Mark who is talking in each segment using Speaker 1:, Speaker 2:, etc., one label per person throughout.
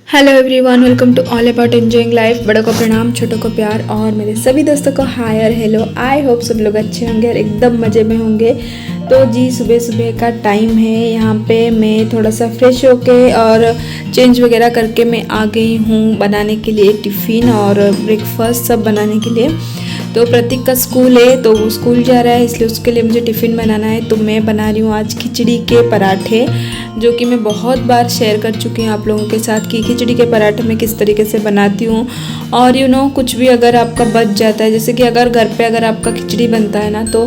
Speaker 1: Hello everyone, welcome to all about enjoying life. बड़ों को प्रणाम, छोटों को प्यार और मेरे सभी दोस्तों को हाय और हेलो। आई होप सब लोग अच्छे होंगे और एकदम मज़े में होंगे। तो जी सुबह सुबह का टाइम है। यहाँ पे मैं थोड़ा सा फ्रेश होके और चेंज वगैरह करके मैं आ गई हूँ बनाने के लिए टिफ़िन और ब्रेकफास्ट सब बनाने के लिए। तो प्रतीक का स्कूल है तो वो स्कूल जा रहा है, इसलिए उसके लिए मुझे टिफ़िन बनाना है। तो मैं बना रही हूँ आज खिचड़ी के पराठे, जो कि मैं बहुत बार शेयर कर चुकी हूँ आप लोगों के साथ कि खिचड़ी के पराठे मैं किस तरीके से बनाती हूँ। और कुछ भी अगर आपका बच जाता है, जैसे कि अगर घर पे अगर आपका खिचड़ी बनता है ना तो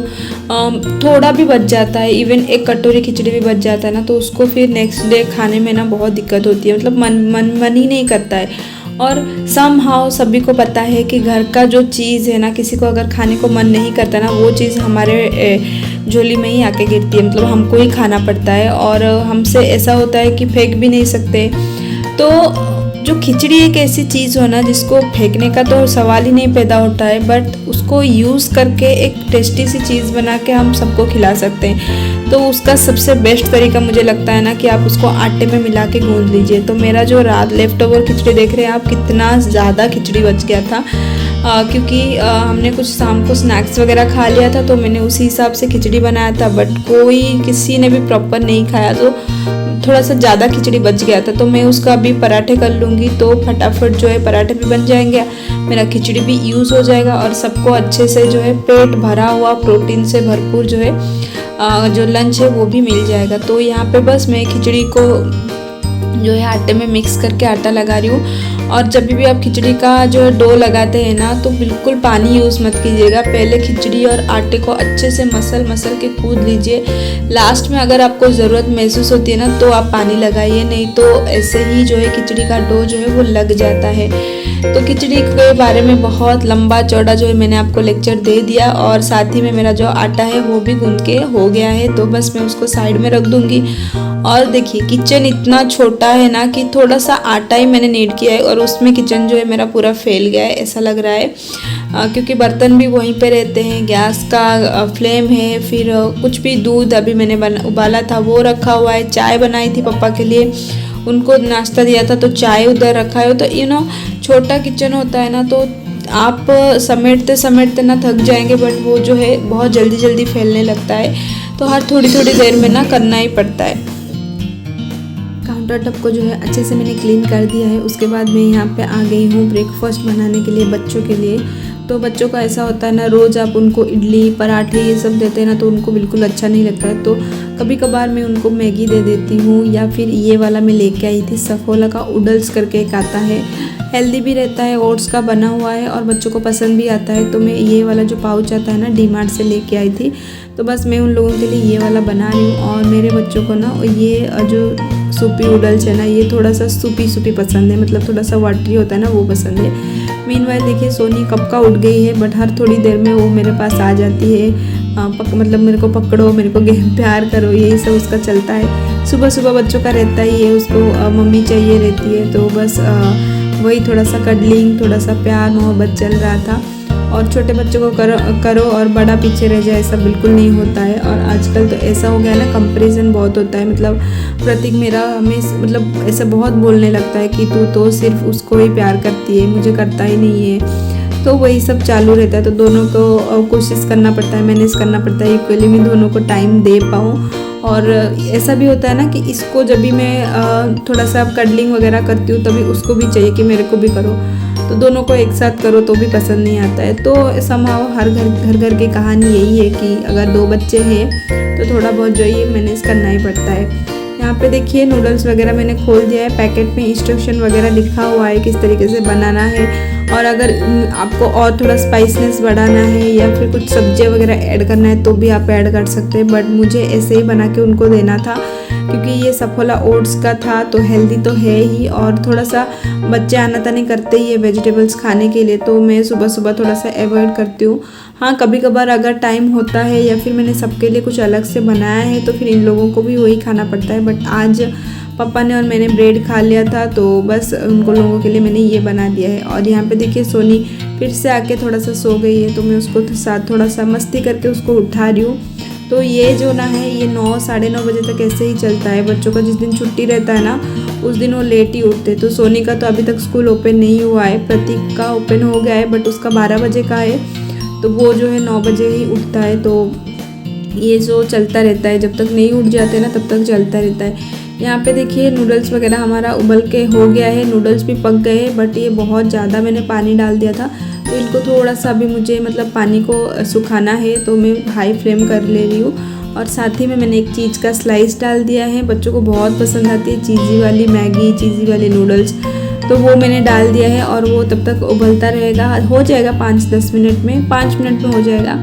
Speaker 1: थोड़ा भी बच जाता है, इवन एक कटोरी खिचड़ी भी बच जाता है ना, तो उसको फिर नेक्स्ट डे खाने में ना बहुत दिक्कत होती है। मतलब मन ही नहीं करता है। और समहाउ सभी को पता है कि घर का जो चीज़ है ना, किसी को अगर खाने को मन नहीं करता ना, वो चीज़ हमारे झोली में ही आके गिरती है। मतलब हमको ही खाना पड़ता है और हमसे ऐसा होता है कि फेंक भी नहीं सकते। तो जो खिचड़ी एक ऐसी चीज़ हो ना, जिसको फेंकने का तो सवाल ही नहीं पैदा होता है, बट उसको यूज़ करके एक टेस्टी सी चीज़ बना के हम सबको खिला सकते हैं। तो उसका सबसे बेस्ट तरीका मुझे लगता है ना कि आप उसको आटे में मिला के गूंद लीजिए। तो मेरा जो रात लेफ्ट ओवर खिचड़ी देख रहे हैं आप, कितना ज़्यादा खिचड़ी बच गया था। क्योंकि हमने कुछ शाम को स्नैक्स वगैरह खा लिया था, तो मैंने उसी हिसाब से खिचड़ी बनाया था, बट किसी ने भी प्रॉपर नहीं खाया, तो थोड़ा सा ज़्यादा खिचड़ी बच गया था। तो मैं उसका अभी पराठे कर लूँगी, तो फटाफट जो है पराठे भी बन जाएंगे, मेरा खिचड़ी भी यूज़ हो जाएगा और सबको अच्छे से जो है पेट भरा हुआ प्रोटीन से भरपूर जो है जो लंच है वो भी मिल जाएगा। तो यहाँ पे बस मैं खिचड़ी को जो है आटे में मिक्स करके आटा लगा रही हूँ। और जब भी आप खिचड़ी का जो है डो लगाते हैं ना, तो बिल्कुल पानी यूज़ मत कीजिएगा। पहले खिचड़ी और आटे को अच्छे से मसल के कूद लीजिए। लास्ट में अगर आपको ज़रूरत महसूस होती है ना, तो आप पानी लगाइए, नहीं तो ऐसे ही जो है खिचड़ी का डो जो है वो लग जाता है। तो खिचड़ी के बारे में बहुत लंबा चौड़ा जो है मैंने आपको लेक्चर दे दिया, और साथ ही में मेरा जो आटा है वो भी गूंद के हो गया है। तो बस मैं उसको साइड में रख दूँगी। और देखिए किचन इतना छोटा है ना कि थोड़ा सा आटा ही मैंने नीड किया है और उसमें किचन जो है मेरा पूरा फैल गया है, ऐसा लग रहा है। क्योंकि बर्तन भी वहीं पे रहते हैं, गैस का फ्लेम है, फिर कुछ भी दूध अभी मैंने उबाला था वो रखा हुआ है, चाय बनाई थी पापा के लिए, उनको नाश्ता दिया था, तो चाय उधर रखा है। तो छोटा किचन होता है ना, तो आप समेटते समेटते ना थक जाएंगे, बट वो जो है बहुत जल्दी जल्दी फैलने लगता है। तो हर थोड़ी थोड़ी देर में ना करना ही पड़ता है। काउंटर टॉप को जो है अच्छे से मैंने क्लीन कर दिया है। उसके बाद मैं यहाँ पे आ गई हूँ ब्रेकफास्ट बनाने के लिए बच्चों के लिए। तो बच्चों का ऐसा होता है ना, रोज़ आप उनको इडली पराठे ये सब देते हैं ना, तो उनको बिल्कुल अच्छा नहीं लगता है। तो कभी कभार मैं उनको मैगी दे देती हूँ, या फिर ये वाला मैं लेके आई थी सफोला का उडल्स करके एक आता है, हेल्दी भी रहता है, ओट्स का बना हुआ है और बच्चों को पसंद भी आता है। तो मैं ये वाला जो पाउच आता है ना, डीमार्ट से लेके आई थी। तो बस मैं उन लोगों के लिए ये वाला बना रही हूँ। और मेरे बच्चों को ना ये जो सूपी नूडल्स है ना, ये थोड़ा सा सूपी पसंद है, मतलब थोड़ा सा वाटरी होता है ना, वो पसंद है। मीनवाइल देखिए सोनी कब का उठ गई है, बट हर थोड़ी देर में वो मेरे पास आ जाती है। मतलब मेरे को पकड़ो, मेरे को प्यार करो, यही सब उसका चलता है। सुबह सुबह बच्चों का रहता ही है, उसको मम्मी चाहिए रहती है। तो बस वही थोड़ा सा कडलिंग, थोड़ा सा प्यार मोहब्बत चल रहा था। और छोटे बच्चों को करो और बड़ा पीछे रह जाए, ऐसा बिल्कुल नहीं होता है। और आजकल तो ऐसा हो गया ना, कंपैरिजन बहुत होता है। मतलब प्रतीक मेरा हमें मतलब ऐसा बहुत बोलने लगता है कि तू तो सिर्फ उसको ही प्यार करती है, मुझे करता ही नहीं है। तो वही सब चालू रहता है। तो दोनों को कोशिश करना पड़ता है, मैनेज करना पड़ता है इक्वली, मैं दोनों को टाइम दे पाऊँ। और ऐसा भी होता है ना कि इसको जब भी मैं थोड़ा सा कडलिंग वगैरह करती हूँ, तभी उसको भी चाहिए कि मेरे को भी करो। तो दोनों को एक साथ करो तो भी पसंद नहीं आता है। तो समहाउ हर घर की कहानी यही है कि अगर 2 बच्चे हैं तो थोड़ा बहुत जो है मैनेज करना ही पड़ता है। यहाँ पे देखिए नूडल्स वगैरह मैंने खोल दिया है, पैकेट में इंस्ट्रक्शन वगैरह लिखा हुआ है किस तरीके से बनाना है। और अगर आपको और थोड़ा स्पाइसनेस बढ़ाना है या फिर कुछ सब्जियाँ वगैरह ऐड करना है तो भी आप ऐड कर सकते हैं, बट मुझे ऐसे ही बना के उनको देना था, क्योंकि ये सफोला ओट्स का था तो हेल्दी तो है ही, और थोड़ा सा बच्चे आनाकानी करते ही है वेजिटेबल्स खाने के लिए। तो मैं सुबह सुबह थोड़ा सा अवॉइड करती हूँ। हाँ, कभी कभार अगर टाइम होता है या फिर मैंने सबके लिए कुछ अलग से बनाया है तो फिर इन लोगों को भी वही खाना पड़ता है। बट आज पापा ने और मैंने ब्रेड खा लिया था, तो बस उनको लोगों के लिए मैंने ये बना दिया है। और यहाँ पे देखिए सोनी फिर से आके थोड़ा सा सो गई है, तो मैं उसको साथ थोड़ा सा मस्ती करके उसको उठा रही हूँ। तो ये जो ना है ये 9 साढ़े 9 बजे तक ऐसे ही चलता है। बच्चों का जिस दिन छुट्टी रहता है ना उस दिन वो लेट ही उठते। तो सोनी का तो अभी तक स्कूल ओपन नहीं हुआ है, प्रतीक का ओपन हो गया है बट उसका 12 बजे का है, तो वो जो है 9 बजे ही उठता है। तो ये जो चलता रहता है, जब तक नहीं उठ जाते ना तब तक चलता रहता है। यहाँ पे देखिए नूडल्स वगैरह हमारा उबल के हो गया है, नूडल्स भी पक गए हैं, बट ये बहुत ज़्यादा मैंने पानी डाल दिया था, तो इनको थोड़ा सा अभी मुझे मतलब पानी को सुखाना है, तो मैं हाई फ्लेम कर ले रही हूँ। और साथ ही में मैंने एक चीज़ का स्लाइस डाल दिया है, बच्चों को बहुत पसंद आती है चीज़ी वाली मैगी, चीज़ी वाले नूडल्स, तो वो मैंने डाल दिया है और वो तब तक उबलता रहेगा। हो जाएगा 5-10 मिनट में, 5 मिनट में हो जाएगा।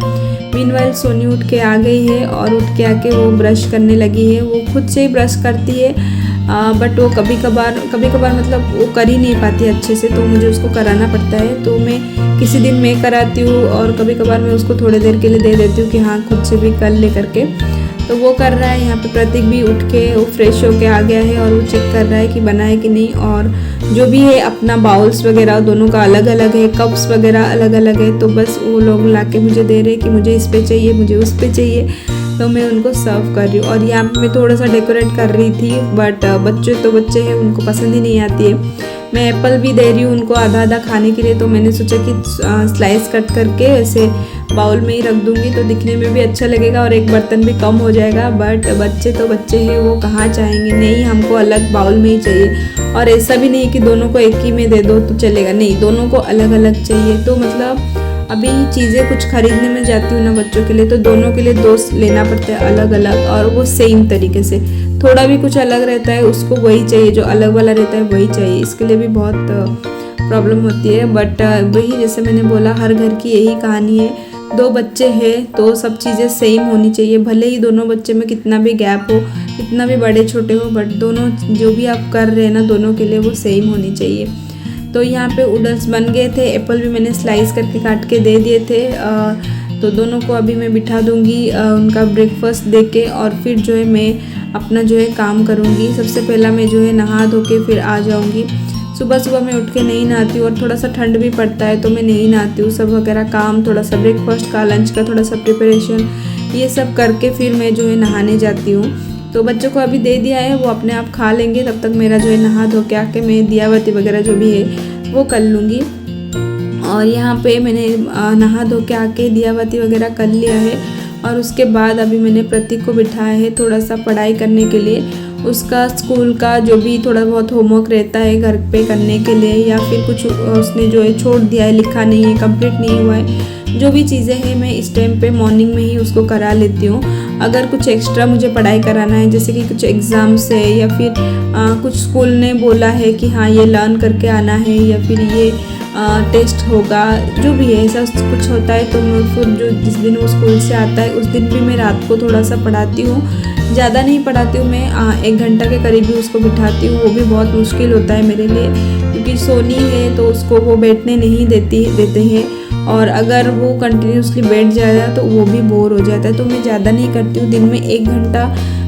Speaker 1: मीनवाइल सोनी उठ के आ गई है और उठ के आके वो ब्रश करने लगी है। वो खुद से ही ब्रश करती है, बट वो कभी कभार मतलब वो कर ही नहीं पाती अच्छे से, तो मुझे उसको कराना पड़ता है। तो मैं किसी दिन मैं कराती हूँ और कभी कभार मैं उसको थोड़ी देर के लिए दे देती हूँ कि हाँ खुद से भी कर ले करके। तो वो कर रहा है। यहाँ पे प्रतीक भी उठ के वो फ्रेश होके आ गया है और वो चेक कर रहा है कि बना है कि नहीं। और जो भी है अपना बाउल्स वगैरह दोनों का अलग अलग है, कप्स वगैरह अलग अलग है, तो बस वो लोग लाके मुझे दे रहे हैं कि मुझे इस पे चाहिए, मुझे उस पे चाहिए, तो मैं उनको सर्व कर रही हूँ। और यहाँ पे मैं थोड़ा सा डेकोरेट कर रही थी, बट बच्चे हैं, उनको पसंद ही नहीं आती है। मैं एप्पल भी दे रही हूँ उनको आधा आधा खाने के लिए, तो मैंने सोचा कि स्लाइस कट करके ऐसे बाउल में ही रख दूँगी तो दिखने में भी अच्छा लगेगा और एक बर्तन भी कम हो जाएगा। बट बच्चे हैं, वो कहाँ चाहेंगे, नहीं हमको अलग बाउल में ही चाहिए। और ऐसा भी नहीं कि दोनों को एक ही में दे दो तो चलेगा, नहीं, दोनों को अलग अलग चाहिए। तो मतलब अभी चीज़ें कुछ खरीदने में जाती हूँ ना बच्चों के लिए, तो दोनों के लिए दो लेना पड़ता है अलग अलग, और वो सेम तरीके से। थोड़ा भी कुछ अलग रहता है उसको वही चाहिए, जो अलग वाला रहता है वही चाहिए, इसके लिए भी बहुत प्रॉब्लम होती है। बट वही जैसे मैंने बोला, हर घर की यही कहानी है, 2 बच्चे हैं तो सब चीज़ें सेम होनी चाहिए, भले ही दोनों बच्चे में कितना भी गैप हो, कितना भी बड़े छोटे हो, बट दोनों जो भी आप कर रहे हैं ना दोनों के लिए वो सेम होनी चाहिए। तो यहाँ पे नूडल्स बन गए थे, एप्पल भी मैंने स्लाइस करके काट के दे दिए थे। तो दोनों को अभी मैं बिठा दूँगी उनका ब्रेकफास्ट दे के, और फिर जो है मैं अपना जो है काम करूँगी। सबसे पहला मैं जो है नहा धो के फिर आ जाऊँगी। सुबह सुबह मैं उठ के नहीं नहाती हूँ और थोड़ा सा ठंड भी पड़ता है तो मैं नहीं नहाती हूँ। सब वगैरह काम, थोड़ा सा ब्रेकफास्ट का, लंच का थोड़ा सा प्रिपरेशन, ये सब करके फिर मैं जो है नहाने जाती हूँ। तो बच्चों को अभी दे दिया है, वो अपने आप खा लेंगे, तब तक मेरा जो है नहा धो के आके मैं दियाबत्ती वगैरह जो भी है वो कर लूँगी। और यहाँ पे मैंने नहा धो के आके दियाबत्ती वगैरह कर लिया है। और उसके बाद अभी मैंने प्रतीक को बिठाया है थोड़ा सा पढ़ाई करने के लिए। उसका स्कूल का जो भी थोड़ा बहुत होमवर्क रहता है घर पे करने के लिए, या फिर कुछ उसने जो है छोड़ दिया है, लिखा नहीं है, कंप्लीट नहीं हुआ है, जो भी चीज़ें हैं मैं इस टाइम पे मॉर्निंग में ही उसको करा लेती हूँ। अगर कुछ एक्स्ट्रा मुझे पढ़ाई कराना है, जैसे कि कुछ एग्ज़ाम्स है, या फिर कुछ स्कूल ने बोला है कि हाँ ये लर्न करके आना है, या फिर ये टेस्ट होगा, जो भी है ऐसा कुछ होता है, तो मैं फिर जो जिस दिन वो स्कूल से आता है उस दिन भी मैं रात को थोड़ा सा पढ़ाती हूँ। ज़्यादा नहीं पढ़ाती हूँ मैं, 1 घंटा के करीब ही उसको बिठाती हूँ। वो भी बहुत मुश्किल होता है मेरे लिए, क्योंकि सोनी है तो उसको वो बैठने नहीं देते हैं, और अगर वो कंटिन्यूसली बैठ जाएगा तो वो भी बोर हो जाता है। तो मैं ज़्यादा नहीं करती हूँ, दिन में 1 घंटा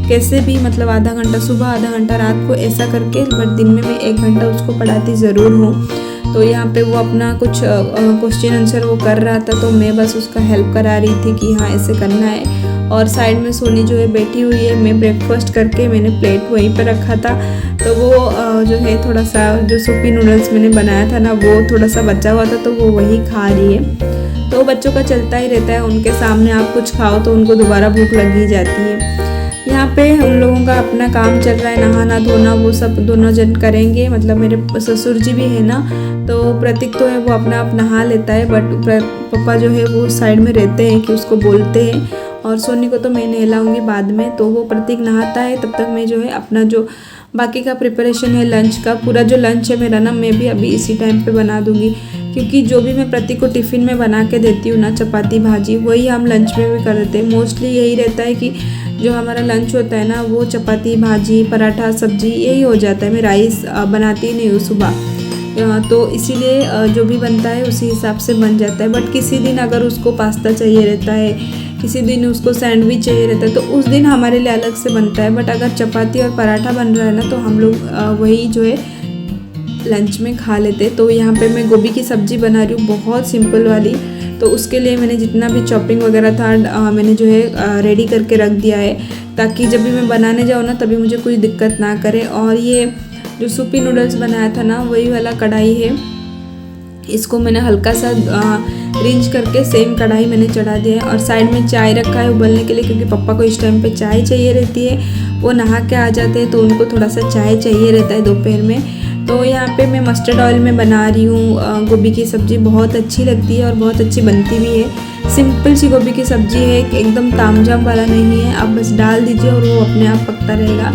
Speaker 1: कैसे भी, मतलब आधा घंटा सुबह, आधा घंटा रात को, ऐसा करके, बट दिन में मैं 1 घंटा उसको पढ़ाती ज़रूर हूँ। तो यहाँ पे वो अपना कुछ क्वेश्चन आंसर वो कर रहा था, तो मैं बस उसका हेल्प करा रही थी कि हाँ ऐसे करना है। और साइड में सोनी जो है बैठी हुई है। मैं ब्रेकफास्ट करके मैंने प्लेट वहीं पर रखा था, तो वो जो है थोड़ा सा जो सूपी नूडल्स मैंने बनाया था ना, वो थोड़ा सा बचा हुआ था, तो वो वही खा रही है। तो बच्चों का चलता ही रहता है, उनके सामने आप कुछ खाओ तो उनको दोबारा भूख लग ही जाती है। यहाँ पे हम लोगों का अपना काम चल रहा है, नहाना धोना वो सब दोनों जन करेंगे, मतलब मेरे ससुर जी भी है ना, तो प्रतीक तो है वो अपना आप नहा लेता है, बट पापा जो है वो साइड में रहते हैं कि उसको बोलते हैं। और सोनी को तो मैं नहलाऊंगी बाद में, तो वो प्रतीक नहाता है, तब तक मैं जो है अपना जो बाकी का प्रिपरेशन है लंच का, पूरा जो लंच है मेरा ना, मैं भी अभी इसी टाइम पे बना दूंगी, क्योंकि जो भी मैं प्रतीक को टिफ़िन में बना के देती हूँ ना, चपाती भाजी, वही हम लंच में भी कर देते हैं। मोस्टली यही रहता है कि जो हमारा लंच होता है ना, वो चपाती भाजी, पराठा, सब्जी, यही हो जाता है। मैं राइस बनाती ही नहीं हूँ सुबह, तो इसीलिए जो भी बनता है उसी हिसाब से बन जाता है। बट किसी दिन अगर उसको पास्ता चाहिए रहता है, किसी दिन उसको सैंडविच चाहिए रहता है, तो उस दिन हमारे लिए अलग से बनता है। बट अगर चपाती और पराठा बन रहा है ना, तो हम लोग वही जो है लंच में खा लेते। तो यहाँ पे मैं गोभी की सब्ज़ी बना रही हूँ, बहुत सिंपल वाली। तो उसके लिए मैंने जितना भी चॉपिंग वगैरह था मैंने जो है रेडी करके रख दिया है, ताकि जब भी मैं बनाने जाऊँ ना तभी मुझे कोई दिक्कत ना करे। और ये जो सूपी नूडल्स बनाया था ना वही वाला कढ़ाई है, इसको मैंने हल्का सा रिंच करके सेम कढ़ाई मैंने चढ़ा दिया है। और साइड में चाय रखा है उबलने के लिए, क्योंकि पापा को इस टाइम पे चाय चाहिए रहती है, वो नहा के आ जाते हैं तो उनको थोड़ा सा चाय चाहिए रहता है दोपहर में। तो यहाँ पे मैं मस्टर्ड ऑयल में बना रही हूँ गोभी की सब्ज़ी, बहुत अच्छी लगती है और बहुत अच्छी बनती भी है। सिंपल सी गोभी की सब्ज़ी है, एकदम तामझाम वाला नहीं है, आप बस डाल दीजिए और वो अपने आप पकता रहेगा।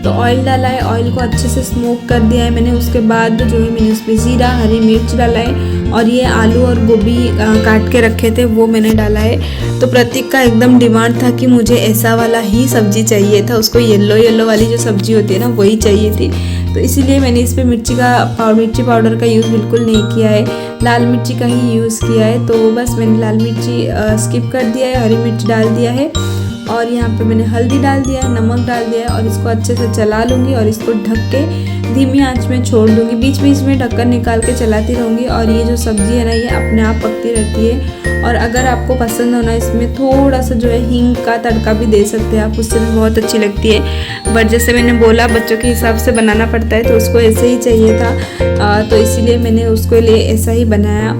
Speaker 1: तो ऑयल डाला है, ऑयल को अच्छे से स्मोक कर दिया है मैंने। उसके बाद जो है मैंने उसमें ज़ीरा, हरी मिर्च डाला है और ये आलू और गोभी काट के रखे थे वो मैंने डाला है। तो प्रतीक का एकदम डिमांड था कि मुझे ऐसा वाला ही सब्ज़ी चाहिए था, उसको येलो वाली जो सब्ज़ी होती है ना वही चाहिए थी। तो इसीलिए मैंने इस पर मिर्ची पाउडर का यूज़ बिल्कुल नहीं किया है, लाल मिर्ची का ही यूज़ किया है। तो बस मैंने लाल मिर्ची स्किप कर दिया है, हरी मिर्च डाल दिया है और यहाँ पे मैंने हल्दी डाल दिया है, नमक डाल दिया है और इसको अच्छे से चला लूँगी और इसको ढक के धीमी आंच में छोड़ दूँगी। बीच बीच में ढक्कन निकाल के चलाती रहूँगी और ये जो सब्ज़ी है ना ये अपने आप पकती रहती है। और अगर आपको पसंद हो ना इसमें थोड़ा सा जो है हींग का तड़का भी दे सकते हैं आप, उससे भी बहुत अच्छी लगती है। बट जैसे मैंने बोला बच्चों के हिसाब से बनाना पड़ता है तो उसको ऐसे ही चाहिए था, तो इसीलिए मैंने उसके लिए ऐसा ही बनाया।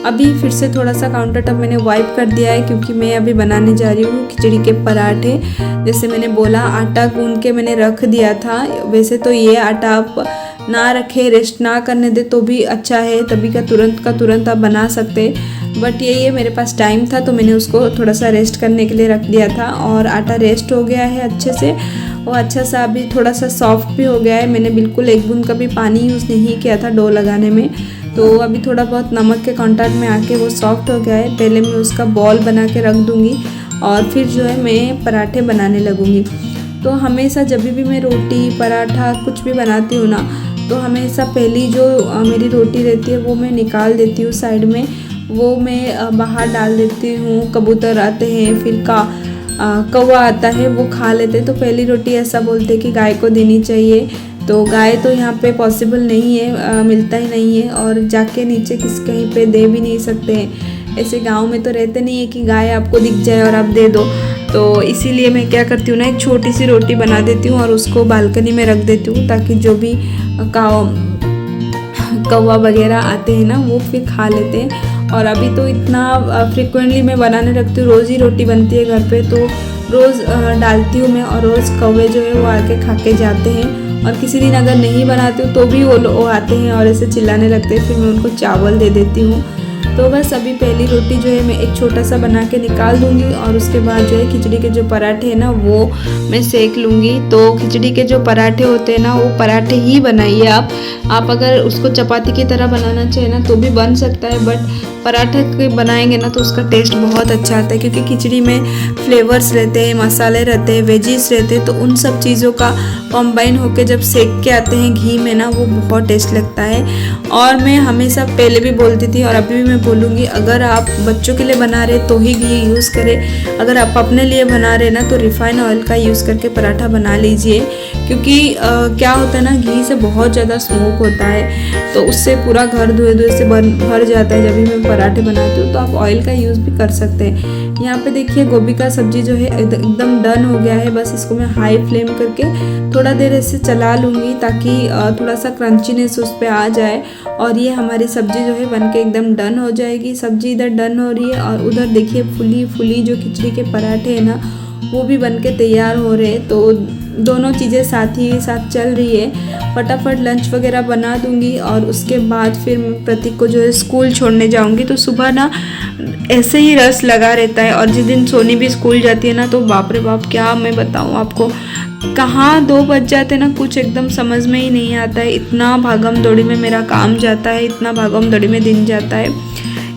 Speaker 1: अभी फिर से थोड़ा सा काउंटर टॉप मैंने वाइप कर दिया है, क्योंकि मैं अभी बनाने जा रही हूँ खिचड़ी के पराठे। जैसे मैंने बोला आटा गूंद के मैंने रख दिया था, वैसे तो ये आटा आप ना रखे, रेस्ट ना करने दे तो भी अच्छा है, तभी का तुरंत आप बना सकते। बट ये मेरे पास टाइम था तो मैंने उसको थोड़ा सा रेस्ट करने के लिए रख दिया था और आटा रेस्ट हो गया है अच्छे से, और अच्छा सा अभी थोड़ा सा सॉफ्ट भी हो गया है। मैंने बिल्कुल एक बूंद का भी पानी यूज़ नहीं किया था डो लगाने में, तो अभी थोड़ा बहुत नमक के कांटेक्ट में आके वो सॉफ्ट हो गया है। पहले मैं उसका बॉल बना के रख दूँगी और फिर जो है मैं पराठे बनाने लगूँगी। तो हमेशा जब भी मैं रोटी पराठा कुछ भी बनाती हूँ ना, तो हमेशा पहली जो मेरी रोटी रहती है वो मैं निकाल देती हूँ साइड में, वो मैं बाहर डाल देती हूँ। कबूतर आते हैं, फिर कौवा आता है, वो खा लेते। तो पहली रोटी ऐसा बोलते हैं कि गाय को देनी चाहिए, तो गाय तो यहाँ पे पॉसिबल नहीं है, मिलता ही नहीं है और जाके नीचे कहीं पे दे भी नहीं सकते हैं। ऐसे गांव में तो रहते नहीं है कि गाय आपको दिख जाए और आप दे दो। तो इसीलिए मैं क्या करती हूँ ना, एक छोटी सी रोटी बना देती हूँ और उसको बालकनी में रख देती हूँ, ताकि जो भी कौवा वगैरह आते हैं ना वो फिर खा लेते हैं। और अभी तो इतना फ्रिक्वेंटली मैं बनाने रखती हूँ, रोज़ ही रोटी बनती है घर पे, तो रोज़ डालती हूँ मैं और रोज़ कौवे जो है वो आके खा के जाते हैं। और किसी दिन अगर नहीं बनाती हूँ तो भी वो आते हैं और ऐसे चिल्लाने लगते हैं, फिर मैं उनको चावल दे देती हूँ। तो बस अभी पहली रोटी जो है मैं एक छोटा सा बना के निकाल दूँगी और उसके बाद जो है खिचड़ी के जो पराठे हैं ना वो मैं सेक लूँगी। तो खिचड़ी के जो पराठे होते हैं ना वो पराठे ही बनाइए आप अगर उसको चपाती की तरह बनाना चाहिए ना तो भी बन सकता है, बट पराठे के बनाएंगे ना तो उसका टेस्ट बहुत अच्छा आता है, क्योंकि खिचड़ी में फ्लेवर्स रहते हैं, मसाले रहते हैं, वेजीज रहते हैं, तो उन सब चीज़ों का कॉम्बाइन होकर जब सेक के आते हैं घी में ना वो बहुत टेस्ट लगता है। और मैं हमेशा पहले भी बोलती थी और अभी भी मैं बोलूँगी, अगर आप बच्चों के लिए बना रहे तो ही घी यूज़ करें, अगर आप अपने लिए बना रहे ना तो रिफाइन ऑयल का यूज़ करके पराठा बना लीजिए। क्योंकि क्या होता है ना, घी से बहुत ज़्यादा स्मोक होता है तो उससे पूरा घर धुए से भर जाता है। जब भी मैं पराठे बनाती हूँ तो आप ऑयल का यूज़ भी कर सकते हैं। यहाँ पे देखिए गोभी का सब्जी जो है एकदम डन हो गया है। बस इसको मैं हाई फ्लेम करके थोड़ा देर ऐसे चला लूँगी ताकि थोड़ा सा क्रंचीनेस उस पर आ जाए और ये हमारी सब्जी जो है बनके एकदम डन हो जाएगी। सब्जी इधर डन हो रही है और उधर देखिए फुली जो खिचड़ी के पराठे हैं ना वो भी बनके तैयार हो रहे हैं। तो दोनों चीज़ें साथ ही साथ चल रही है। फटाफट लंच वगैरह बना दूंगी और उसके बाद फिर मैं प्रतीक को जो है स्कूल छोड़ने जाऊंगी। तो सुबह ना ऐसे ही रस लगा रहता है और जिस दिन सोनी भी स्कूल जाती है ना तो बाप रे बाप क्या मैं बताऊं आपको, कहाँ 2 बज जाते हैं ना, कुछ एकदम समझ में ही नहीं आता है। इतना भागम दौड़ी में मेरा काम जाता है, इतना भागम दौड़ी में दिन जाता है।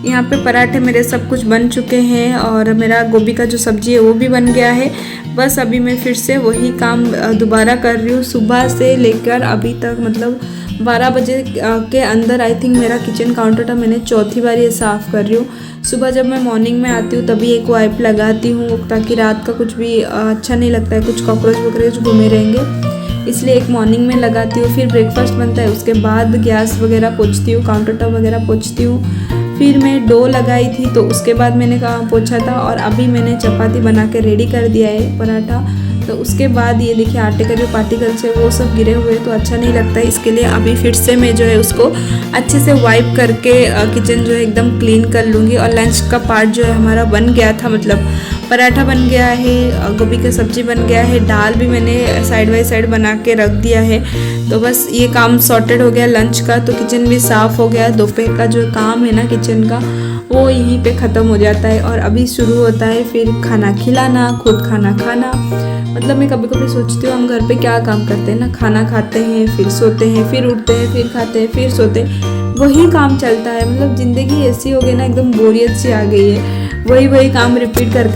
Speaker 1: यहाँ पे पराठे मेरे सब कुछ बन चुके हैं और मेरा गोभी का जो सब्जी है वो भी बन गया है। बस अभी मैं फिर से वही काम दोबारा कर रही हूँ। सुबह से लेकर अभी तक मतलब 12 बजे के अंदर आई थिंक मेरा किचन काउंटर था मैंने चौथी बार ये साफ़ कर रही हूँ। सुबह जब मैं मॉर्निंग में आती हूँ तभी एक वाइप लगाती हूँ ताकि रात का कुछ भी अच्छा नहीं लगता है, कुछ कॉकरोच वगैरह जो घूमे रहेंगे, इसलिए एक मॉर्निंग में लगाती हूँ। फिर ब्रेकफास्ट बनता है, उसके बाद गैस वगैरह पोंछती हूँ, काउंटर टॉप वगैरह पोंछती हूँ, फिर मैं डो लगाई थी तो उसके बाद मैंने पोंछा था, और अभी मैंने चपाती बना के रेडी कर दिया है पराठा। तो उसके बाद ये देखिए आटे का जो पार्टिकल्स है वो सब गिरे हुए तो अच्छा नहीं लगता है, इसके लिए अभी फिर से मैं जो है उसको अच्छे से वाइप करके किचन जो है एकदम क्लीन कर लूँगी। और लंच का पार्ट जो है हमारा बन गया था, मतलब पराठा बन गया है, गोभी की सब्ज़ी बन गया है, दाल भी मैंने साइड बाई साइड बना के रख दिया है। तो बस ये काम सॉर्टेड हो गया लंच का, तो किचन भी साफ़ हो गया। दोपहर का जो काम है ना किचन का वो यहीं पे ख़त्म हो जाता है, और अभी शुरू होता है फिर खाना खिलाना, खुद खाना खाना। मतलब मैं कभी कभी सोचती हूँ हम घर पे क्या काम करते हैं ना, खाना खाते हैं, फिर सोते हैं, फिर उठते हैं, फिर खाते हैं, फिर सोते हैं, वही काम चलता है। मतलब ज़िंदगी ऐसी हो गई ना, एकदम बोरियत सी आ गई है, वही काम रिपीट कर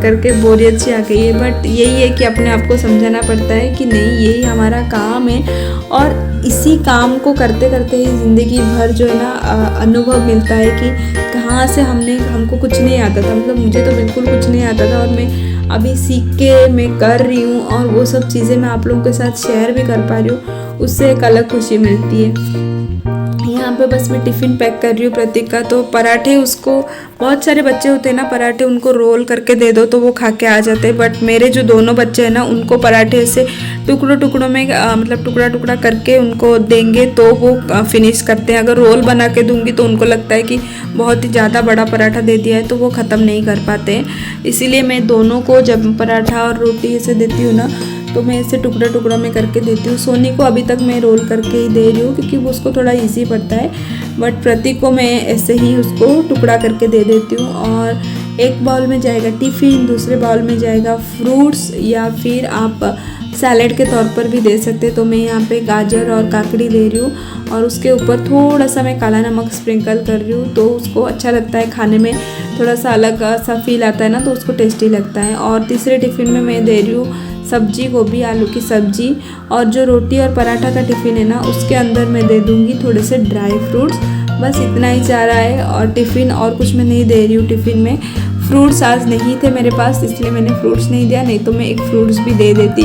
Speaker 1: करके बोरियत सी आ गई है। बट यही है कि अपने आप को समझाना पड़ता है कि नहीं, यही हमारा काम है, और इसी काम को करते करते ही ज़िंदगी भर जो है ना अनुभव मिलता है कि कहाँ से हमको कुछ नहीं आता था। मतलब मुझे तो बिल्कुल कुछ नहीं आता था, और मैं अभी सीख के मैं कर रही हूँ, और वो सब चीज़ें मैं आप लोगों के साथ शेयर भी कर पा रही हूँ, उससे एक अलग खुशी मिलती है। यहाँ पे बस मैं टिफ़िन पैक कर रही हूँ प्रतीक का। तो पराठे उसको, बहुत सारे बच्चे होते हैं ना पराठे, उनको रोल करके दे दो तो वो खा के आ जाते हैं। बट मेरे जो दोनों बच्चे हैं ना, उनको पराठे ऐसे टुकड़ों में मतलब टुकड़ा करके उनको देंगे तो वो फिनिश करते हैं। अगर रोल बना के दूंगी तो उनको लगता है कि बहुत ही ज़्यादा बड़ा पराठा दे दिया है, तो वो ख़त्म नहीं कर पाते हैं। इसीलिए मैं दोनों को जब पराठा और रोटी ऐसे देती हूँ ना, तो मैं इसे टुकड़ा में करके देती हूँ। सोनी को अभी तक मैं रोल करके ही दे रही हूँ क्योंकि वो उसको थोड़ा इजी पड़ता है, बट प्रतीक को मैं ऐसे ही उसको टुकड़ा करके दे देती हूँ। और एक बाउल में जाएगा टिफ़िन, दूसरे बाउल में जाएगा फ्रूट्स, या फिर आप सैलेड के तौर पर भी दे सकते। तो मैं यहाँ पे गाजर और काकड़ी दे रही हूँ, और उसके ऊपर थोड़ा सा मैं काला नमक स्प्रिंकल कर रही हूँ, तो उसको अच्छा लगता है खाने में, थोड़ा सा अलग सा फील आता है ना, तो उसको टेस्टी लगता है। और तीसरे टिफ़िन में मैं दे रही हूँ सब्जी, गोभी आलू की सब्जी, और जो रोटी और पराठा का टिफ़िन है ना, उसके अंदर मैं दे दूँगी थोड़े से ड्राई फ्रूट्स। बस इतना ही जा रहा है, और टिफ़िन और कुछ मैं नहीं दे रही हूँ। टिफ़िन में फ्रूट्स आज नहीं थे मेरे पास, इसलिए मैंने फ्रूट्स नहीं दिया, नहीं तो मैं एक फ्रूट्स भी दे देती।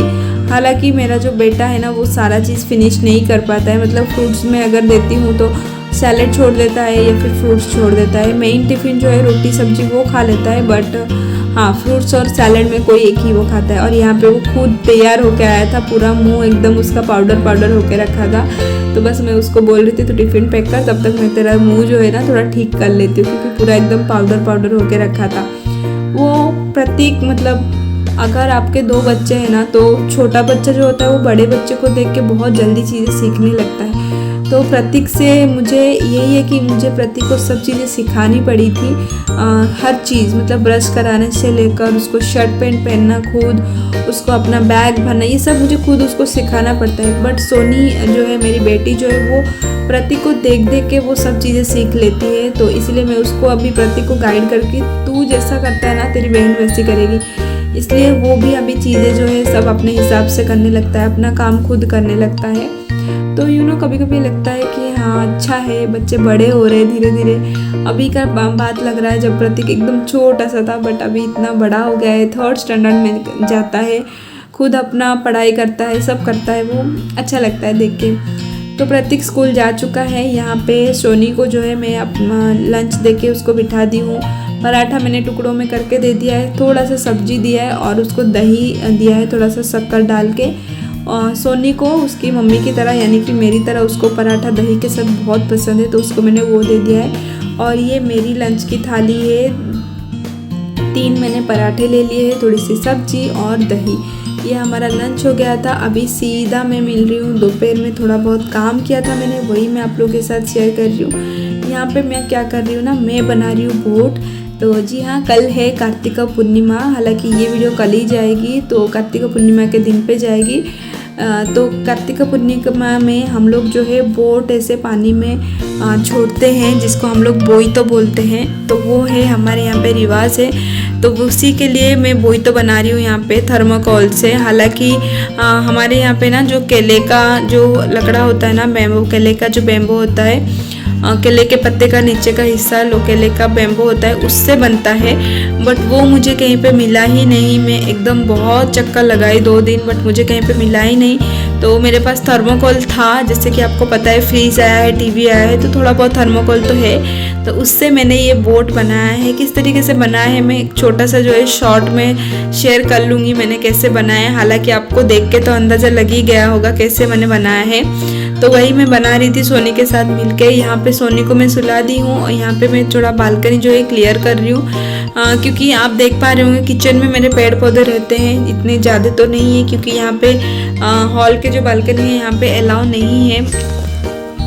Speaker 1: हालांकि मेरा जो बेटा है ना, वो सारा चीज़ फिनिश नहीं कर पाता है। मतलब फ्रूट्स में अगर देती हूँ तो सैलेड छोड़ देता है या फिर फ्रूट्स छोड़ देता है। मेन टिफ़िन जो है रोटी सब्जी वो खा लेता है, बट हाँ, फ्रूट्स और सैलेड में कोई एक ही वो खाता है। और यहाँ पे वो खुद तैयार होके आया था, पूरा मुंह एकदम उसका पाउडर होके रखा था। तो बस मैं उसको बोल रही थी तो टिफ़िन पैक कर, तब तक मैं तेरा मुंह जो है ना थोड़ा ठीक कर लेती हूँ, क्योंकि पूरा एकदम पाउडर होके रखा था वो। प्रतीक, मतलब अगर आपके 2 बच्चे हैं ना, तो छोटा बच्चा जो होता है वो बड़े बच्चे को देख के बहुत जल्दी चीज़ें सीखने लगता है। तो प्रतीक से मुझे यही है कि मुझे प्रतीक को सब चीज़ें सिखानी पड़ी थी, हर चीज़, मतलब ब्रश कराने से लेकर उसको शर्ट पैंट पहनना खुद, उसको अपना बैग भरना, ये सब मुझे खुद उसको सिखाना पड़ता है। बट सोनी जो है, मेरी बेटी जो है, वो प्रतीक को देख के वो सब चीज़ें सीख लेती है। तो इसलिए मैं उसको अभी प्रतीक को गाइड करके, तू जैसा करता है ना तेरी बहन वैसी करेगी, इसलिए वो भी अभी चीज़ें जो है सब अपने हिसाब से करने लगता है, अपना काम खुद करने लगता है। तो कभी कभी लगता है कि हाँ अच्छा है, बच्चे बड़े हो रहे हैं धीरे धीरे। अभी का बात लग रहा है जब प्रतीक एकदम छोटा सा था, बट अभी इतना बड़ा हो गया है, 3rd स्टैंडर्ड में जाता है, खुद अपना पढ़ाई करता है, सब करता है, वो अच्छा लगता है देख के। तो प्रतीक स्कूल जा चुका है। यहाँ पे सोनी को जो है मैं अपना लंच दे के उसको बिठा दी हूँ। पराठा मैंने टुकड़ों में करके दे दिया है, थोड़ा सा सब्जी दिया है, और उसको दही दिया है थोड़ा सा शक्कर डाल के। और सोनी को उसकी मम्मी की तरह, यानी कि मेरी तरह, उसको पराठा दही के साथ बहुत पसंद है, तो उसको मैंने वो दे दिया है। और ये मेरी लंच की थाली है, 3 मैंने पराठे ले लिए हैं, थोड़ी सी सब्जी और दही। ये हमारा लंच हो गया था। अभी सीधा मैं मिल रही हूँ, दोपहर में थोड़ा बहुत काम किया था मैंने, वही मैं आप लोगों के साथ शेयर कर रही हूँ। यहाँ पे मैं क्या कर रही हूँ ना, मैं बना रही हूँ बोट। तो जी हाँ, कल है कार्तिका पूर्णिमा, हालांकि ये वीडियो कल ही जाएगी, तो कार्तिका पूर्णिमा के दिन पे जाएगी। तो कार्तिका पूर्णिमा में हम लोग जो है बोट ऐसे पानी में छोड़ते हैं, जिसको हम लोग बोई तो बोलते हैं। तो वो है हमारे यहाँ पे रिवाज है, तो उसी के लिए मैं बोई तो बना रही हूँ यहाँ पे थर्माकोल से। हालांकि हमारे यहाँ पे ना जो केले का जो लकड़ा होता है ना, बैम्बू, केले का जो बैम्बू होता है, केले के पत्ते का नीचे का हिस्सा केले का बैम्बू होता है उससे बनता है, बट वो मुझे कहीं पे मिला ही नहीं। मैं एकदम बहुत चक्कर लगाई 2 दिन, बट मुझे कहीं पे मिला ही नहीं। तो मेरे पास थर्मोकोल था, जैसे कि आपको पता है फ्रीज आया है, टीवी आया है, तो थोड़ा बहुत थर्मोकोल तो है। तो उससे मैंने ये बोट बनाया है। किस तरीके से बनाया है मैं एक छोटा सा जो है शॉर्ट में शेयर कर लूँगी मैंने कैसे बनाया है। हालांकि आपको देख के तो अंदाज़ा लग ही गया होगा कैसे मैंने बनाया है। तो वही मैं बना रही थी सोनी के साथ मिलके। यहाँ पे सोनी को मैं सुला दी हूँ और यहाँ पे मैं थोड़ा बालकनी जो है क्लियर कर रही हूँ, क्योंकि आप देख पा रहे होंगे किचन में मेरे पेड़ पौधे रहते हैं, इतने ज़्यादा तो नहीं है क्योंकि यहाँ पे हॉल के जो बालकनी है यहाँ पे अलाउ नहीं है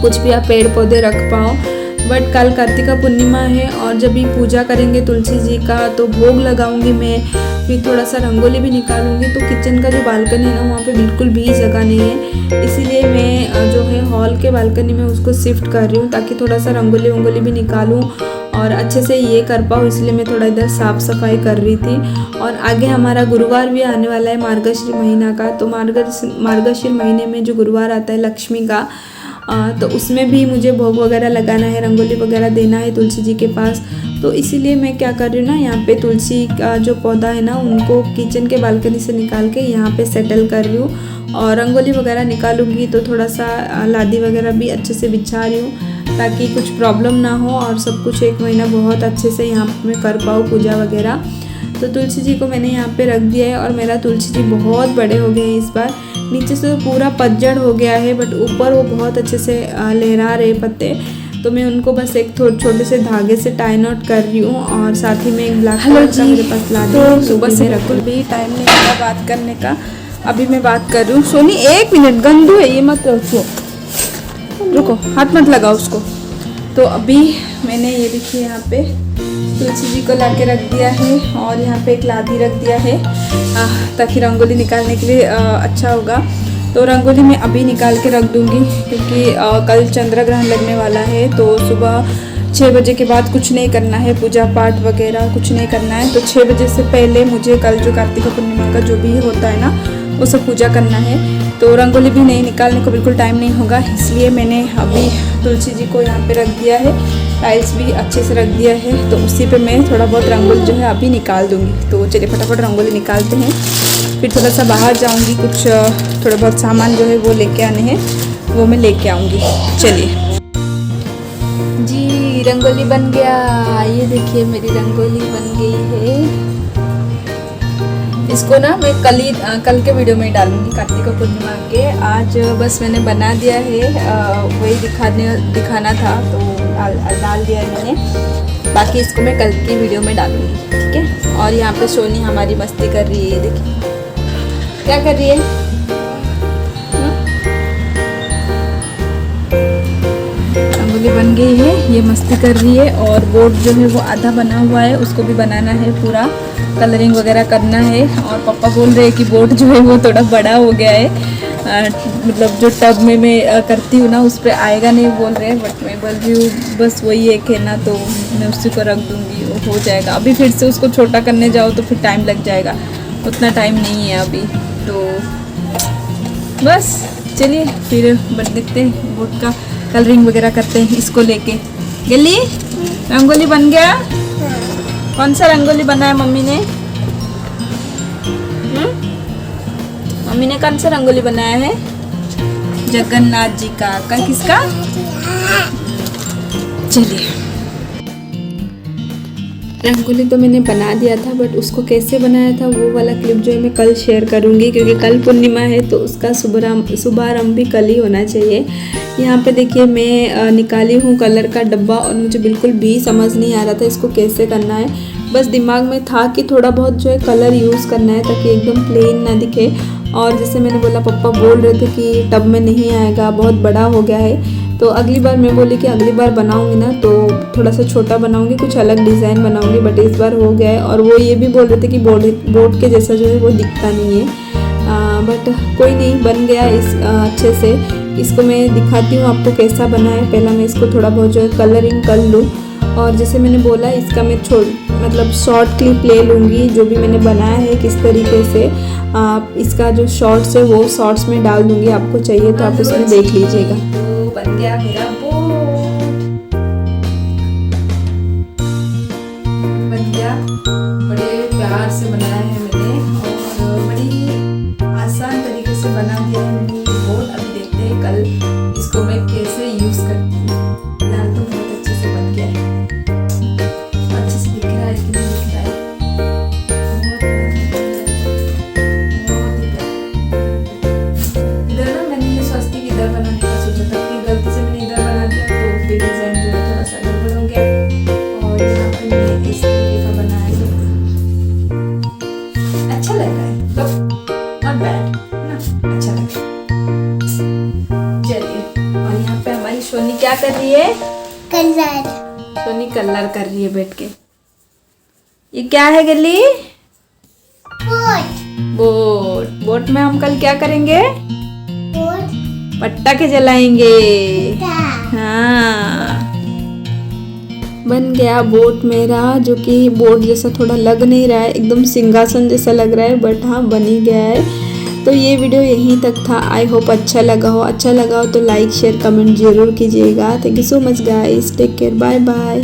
Speaker 1: कुछ भी आप पेड़ पौधे रख पाओ। बट कल कार्तिका पूर्णिमा है और जब भी पूजा करेंगे तुलसी जी का तो भोग लगाऊंगी मैं, फिर थोड़ा सा रंगोली भी निकालूंगी। तो किचन का जो बालकनी है ना वहाँ पे बिल्कुल भी जगह नहीं है, इसीलिए मैं जो है हॉल के बालकनी में उसको शिफ्ट कर रही हूँ ताकि थोड़ा सा रंगोली वंगोली भी निकालूँ और अच्छे से ये कर पाऊँ। इसलिए मैं थोड़ा इधर साफ़ सफाई कर रही थी। और आगे हमारा गुरुवार भी आने वाला है मार्गशीर महीना का। तो मार्गशीर महीने में जो गुरुवार आता है लक्ष्मी का, तो उसमें भी मुझे भोग वगैरह लगाना है, रंगोली वगैरह देना है तुलसी जी के पास। तो इसीलिए मैं क्या कर रही हूँ ना, यहाँ पे तुलसी का जो पौधा है ना उनको किचन के बालकनी से निकाल के यहाँ पे सेटल कर रही हूँ और रंगोली वगैरह निकालूंगी। तो थोड़ा सा लादी वगैरह भी अच्छे से बिछा रही हूँ ताकि कुछ प्रॉब्लम ना हो और सब कुछ 1 महीना बहुत अच्छे से यहाँ पे मैं कर पाऊँ पूजा वगैरह। तो तुलसी जी को मैंने यहाँ पे रख दिया है और मेरा तुलसी जी बहुत बड़े हो गए हैं इस बार। नीचे से तो पूरा पतझड़ हो गया है बट ऊपर वो बहुत अच्छे से लहरा रहे पत्ते। तो मैं उनको बस एक छोटे से धागे से टाई नॉट कर रही हूँ और साथ ही में एक ब्लैक कलर का मेरे पास ला दी। तो सुबह से बिल्कुल भी टाइम नहीं मिला बात करने का। अभी मैं बात कर रही हूँ। सोनी 1 मिनट, गंदू है ये, मत रखो, रुको, हाथ मत लगाओ उसको। तो अभी मैंने ये देखिए यहाँ पे तुलसी जी को ला के रख दिया है और यहाँ पे एक लादी रख दिया है ताकि रंगोली निकालने के लिए अच्छा होगा। तो रंगोली मैं अभी निकाल के रख दूँगी क्योंकि कल चंद्र ग्रहण लगने वाला है। तो सुबह 6 बजे के बाद कुछ नहीं करना है, पूजा पाठ वगैरह कुछ नहीं करना है। तो 6 बजे से पहले मुझे कल जो कार्तिक पूर्णिमा का जो भी होता है ना वो सब पूजा करना है। तो रंगोली भी नहीं निकालने को बिल्कुल टाइम नहीं होगा, इसलिए मैंने अभी तुलसी जी को यहाँ पे रख दिया है, टाइल्स भी अच्छे से रख दिया है। तो उसी पे मैं थोड़ा बहुत रंगोली जो है अभी निकाल दूँगी। तो चलिए फटाफट रंगोली निकालते हैं, फिर थोड़ा सा बाहर जाऊँगी, कुछ थोड़ा बहुत सामान जो है वो लेके आने हैं, वो मैं लेके आऊँगी। चलिए जी, रंगोली बन गया। ये देखिए मेरी रंगोली बन गई है। इसको ना मैं कल के वीडियो में डालूंगी कार्तिक पूर्णिमा के। आज बस मैंने बना दिया है, वही दिखाना था तो डाल दिया है मैंने। बाकी इसको मैं कल की वीडियो में डालूंगी, ठीक है। और यहाँ पे सोनी हमारी मस्ती कर रही है, ये देखिए क्या कर रही है। रंगोली बन गई है, ये मस्ती कर रही है। और बोर्ड जो है वो आधा बना हुआ है, उसको भी बनाना है, पूरा कलरिंग वगैरह करना है। और पापा बोल रहे हैं कि बोर्ड जो है वो थोड़ा बड़ा हो गया है, मतलब जो टब में मैं करती हूँ ना उस पर आएगा नहीं बोल रहे हैं। बट मैं बोल रही हूँ बस वही एक है ना, तो मैं उसी को रख दूँगी, वो हो जाएगा। अभी फिर से उसको छोटा करने जाओ तो फिर टाइम लग जाएगा, उतना टाइम नहीं है अभी। तो बस चलिए फिर बन देखते हैं, बोर्ड का कलरिंग वगैरह करते हैं इसको लेके। गिल्ली रंगोली बन गया। कौन सा रंगोली बना है मम्मी ने? मम्मी ने कौन सा रंगोली बनाया है? जगन्नाथ जी का। कल किसका? चलिए रंगोली तो मैंने बना दिया था, बट उसको कैसे बनाया था वो वाला क्लिप जो है मैं कल शेयर करूँगी, क्योंकि कल पूर्णिमा है तो उसका शुभारंभ भी कल ही होना चाहिए। यहाँ पे देखिए मैं निकाली हूँ कलर का डब्बा और मुझे बिल्कुल भी समझ नहीं आ रहा था इसको कैसे करना है। बस दिमाग में था कि थोड़ा बहुत जो है कलर यूज़ करना है ताकि एकदम प्लेन ना दिखे। और जैसे मैंने बोला, पापा बोल रहे थे कि टब में नहीं आएगा, बहुत बड़ा हो गया है। तो अगली बार मैं बोली कि अगली बार बनाऊंगी ना तो थोड़ा सा छोटा बनाऊंगी, कुछ अलग डिज़ाइन बनाऊंगी। बट इस बार हो गया है। और वो ये भी बोल रहे थे कि बोर्ड के जैसा जो है वो दिखता नहीं है, बट कोई नहीं, बन गया इस अच्छे से। इसको मैं दिखाती हूँ आपको कैसा बना है। पहला मैं इसको थोड़ा बहुत जो है कलरिंग कर लूँ। और जैसे मैंने बोला इसका मैं मतलब शॉर्ट क्लिप ले लूँगी जो भी मैंने बनाया है किस तरीके से। इसका जो शॉर्ट्स है वो शॉर्ट्स में डाल दूँगी, आपको चाहिए तो आप उसमें देख लीजिएगा। तो बन गया मेरा बोर्ड। प्यार से बनाया है मैंने और बड़ी आसान तरीके से बना दिया है मैंने ये बोर्ड। अभी देखते हैं कल इसको मैं कैसे यूज़ करती हूँ। फिलहाल तो बहुत अच्छे से बन गया है। अच्छे से दिख रहा है कि नहीं दिख रहा है? इधर ना मैंने ये स्वस्तिक इधर बनाने का सोचा था कि गलती से मैंने इधर बना दिया तो फिर डिजाइन जो है थोड़ा सा गड़बड़ हो गया। और यहाँ पे मैंने इस तरीके का बनाया है। अच्छा लग रहा है तो नॉट बैड ना, अच्छा लग रहा है। चलिए, और यहाँ पे हमारी सोनी क्या कर रही है?
Speaker 2: कलर।
Speaker 1: सोनी कलर कर रही है बैठ के। ये क्या है गली?
Speaker 2: बोट।
Speaker 1: बोट। बोट में हम कल क्या करेंगे?
Speaker 2: बोट।
Speaker 1: पटाखे जलाएंगे।
Speaker 2: ता।
Speaker 1: हाँ, बन गया बोट मेरा, जो कि बोट जैसा थोड़ा लग नहीं रहा है, एकदम सिंहासन जैसा लग रहा है, बट हाँ बन ही गया है। तो ये वीडियो यहीं तक था। आई होप अच्छा लगा हो। अच्छा लगा हो तो लाइक शेयर कमेंट जरूर कीजिएगा। Thank you so much guys, take care, bye bye.